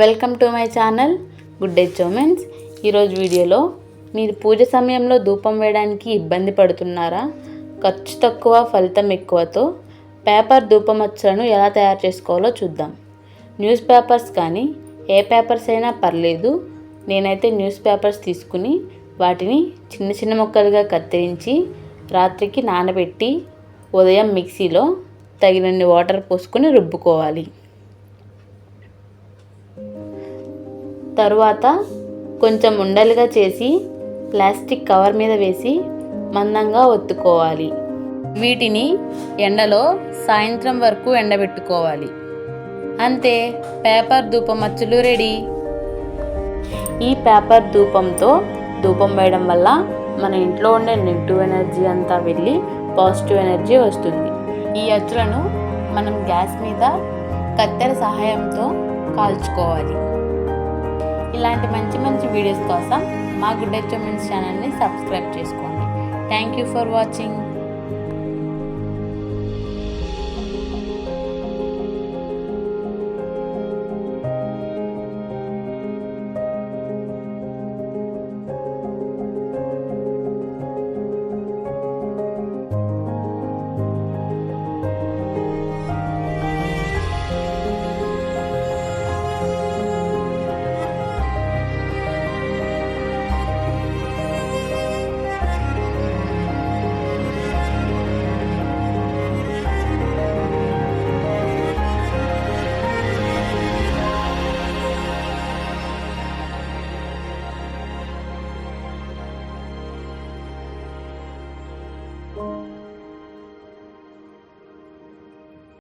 Welcome to my channel good day చోమెన్స్. ఈరోజు వీడియోలో మీరు పూజ సమయంలో ధూపం వేయడానికి ఇబ్బంది పడుతున్నారా? ఖర్చు తక్కువ ఫలితం ఎక్కువతో పేపర్ ధూపం అచ్చులను ఎలా తయారు చేసుకోవాలో చూద్దాం. న్యూస్ పేపర్స్ కానీ ఏ పేపర్స్ అయినా పర్లేదు. నేనైతే న్యూస్ పేపర్స్ తీసుకుని వాటిని చిన్న చిన్న ముక్కలుగా కత్తిరించి రాత్రికి నానబెట్టి ఉదయం మిక్సీలో తగినన్ని వాటర్ పోసుకొని రుబ్బుకోవాలి. తరువాత కొంచెం ఉండలుగా చేసి ప్లాస్టిక్ కవర్ మీద వేసి మందంగా ఒత్తుకోవాలి. వీటిని ఎండలో సాయంత్రం వరకు ఎండబెట్టుకోవాలి. అంతే, పేపర్ ధూపం అచ్చులు రెడీ. ఈ పేపర్ ధూపంతో ధూపం వేయడం వల్ల మన ఇంట్లో ఉండే నెగిటివ్ ఎనర్జీ అంతా వెళ్ళి పాజిటివ్ ఎనర్జీ వస్తుంది. ఈ అచ్చులను మనం గ్యాస్ మీద కత్తెర సహాయంతో కాల్చుకోవాలి. ఇలాంటి మంచి మంచి వీడియోస్ కోసం మా గుడ్ డే చోమెన్స్ ఛానల్ని సబ్స్క్రైబ్ చేసుకోండి. Thank you for watching.